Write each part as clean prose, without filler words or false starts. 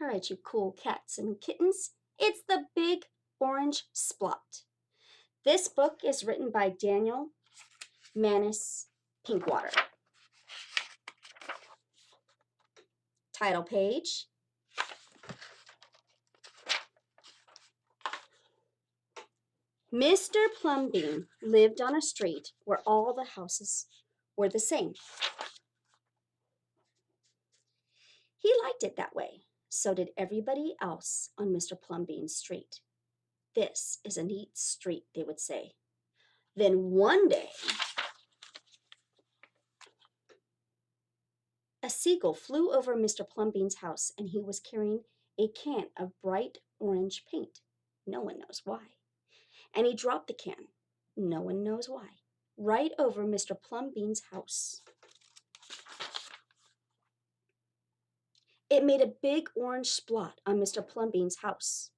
All right, you cool cats and kittens, it's the Big Orange Splot. This book is written by Daniel Manis Pinkwater. Title page. Mr. Plumbean lived on a street where all the houses were the same. He liked it that way. So did everybody else on Mr. Plumbean's street. This is a neat street, they would say. Then one day, a seagull flew over Mr. Plumbean's house, and he was carrying a can of bright orange paint. No one knows why. And he dropped the can. No one knows why. Right over Mr. Plumbean's house. It made a big orange splot on Mr. Plumbean's house.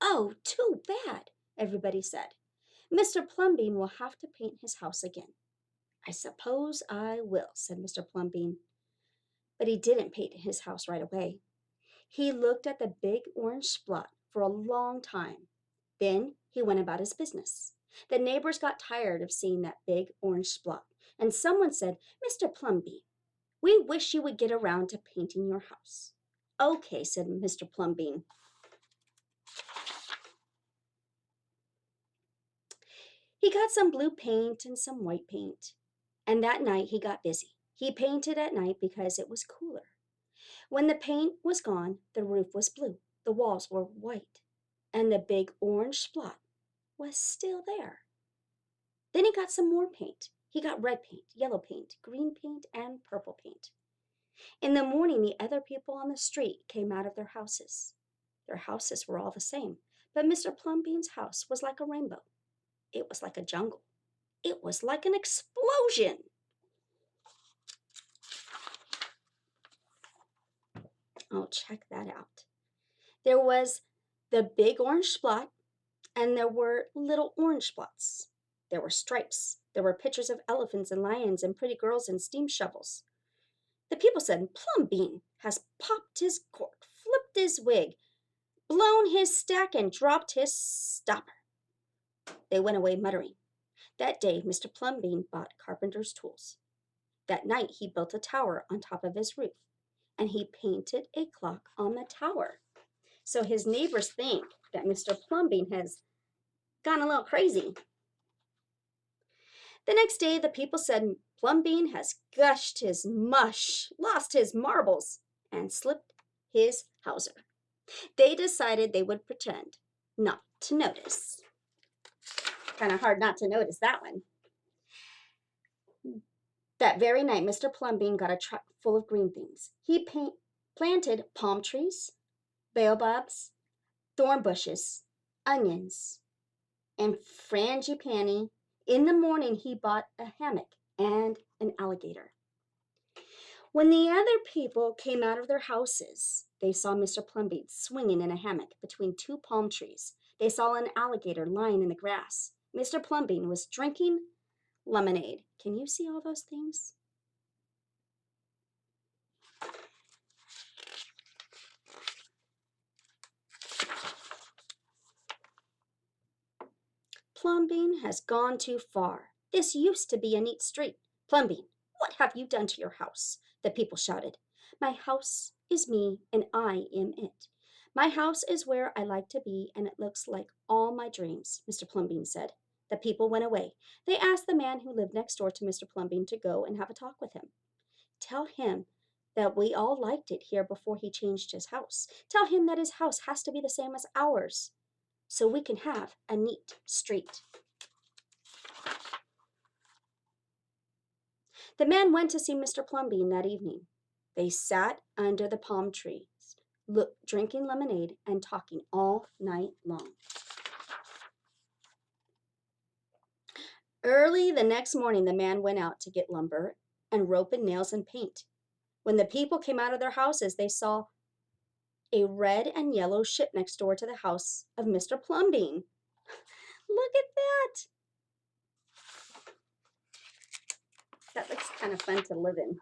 Oh, too bad, everybody said. Mr. Plumbean will have to paint his house again. I suppose I will, said Mr. Plumbean. But he didn't paint his house right away. He looked at the big orange splot for a long time. Then he went about his business. The neighbors got tired of seeing that big orange splot, and someone said, Mr. Plumbean, we wish you would get around to painting your house. Okay, said Mr. Plumbean. He got some blue paint and some white paint, and that night he got busy. He painted at night because it was cooler. When the paint was gone, the roof was blue, the walls were white, and the big orange splot was still there. Then he got some more paint. He got red paint, yellow paint, green paint, and purple paint. In the morning, the other people on the street came out of their houses. Their houses were all the same, but Mr. Plumbean's house was like a rainbow. It was like a jungle. It was like an explosion. Oh, check that out. There was the big orange spot, and there were little orange spots. There were stripes. There were pictures of elephants and lions and pretty girls and steam shovels. The people said, Plumbean has popped his cork, flipped his wig, blown his stack, and dropped his stopper. They went away muttering. That day, Mr. Plumbean bought carpenter's tools. That night, he built a tower on top of his roof, and he painted a clock on the tower. So his neighbors think that Mr. Plumbean has gone a little crazy. The next day, the people said, Plumbean has gushed his mush, lost his marbles, and slipped his hawser. They decided they would pretend not to notice. Kind of hard not to notice that one. That very night, Mr. Plumbean got a truck full of green things. He planted palm trees, baobabs, thorn bushes, onions, and frangipani. In the morning, he bought a hammock and an alligator. When the other people came out of their houses, they saw Mr. Plumbean swinging in a hammock between two palm trees. They saw an alligator lying in the grass. Mr. Plumbean was drinking lemonade. Can you see all those things? Plumbean has gone too far. This used to be a neat street. Plumbean, what have you done to your house? The people shouted. My house is me, and I am it. My house is where I like to be, and it looks like all my dreams, Mr. Plumbean said. The people went away. They asked the man who lived next door to Mr. Plumbean to go and have a talk with him. Tell him that we all liked it here before he changed his house. Tell him that his house has to be the same as ours, so we can have a neat street. The man went to see Mr. Plumbean that evening. They sat under the palm trees, drinking lemonade and talking all night long. Early the next morning, the man went out to get lumber and rope and nails and paint. When the people came out of their houses, they saw a red and yellow ship next door to the house of Mr. Plumbean. Look at that. That looks kind of fun to live in.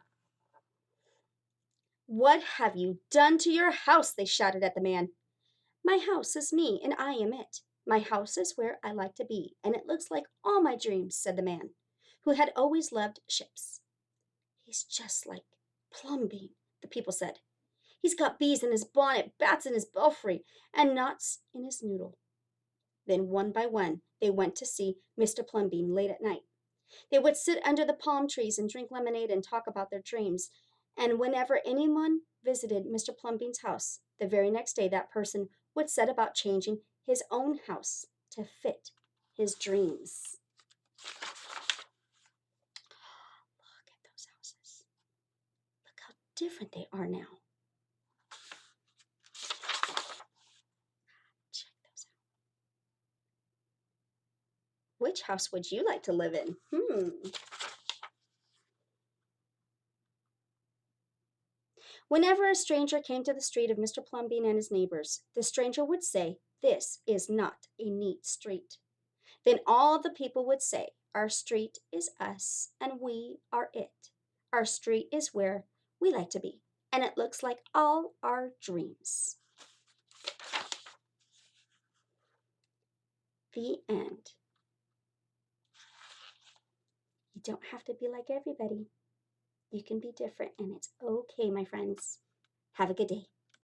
"What have you done to your house?" they shouted at the man. "My house is me, and I am it. My house is where I like to be, and it looks like all my dreams," said the man, who had always loved ships. "He's just like Plumbean," the people said. "He's got bees in his bonnet, bats in his belfry, and knots in his noodle." Then one by one they went to see Mr. Plumbean late at night. They would sit under the palm trees and drink lemonade and talk about their dreams. And whenever anyone visited Mr. Plumbean's house, the very next day that person would set about changing his own house to fit his dreams. Look at those houses. Look how different they are now. Check those out. Which house would you like to live in? Whenever a stranger came to the street of Mr. Plumbean and his neighbors, the stranger would say, "This is not a neat street." Then all the people would say, "Our street is us, and we are it. Our street is where we like to be, and it looks like all our dreams." The end. You don't have to be like everybody. You can be different, and it's okay, my friends. Have a good day.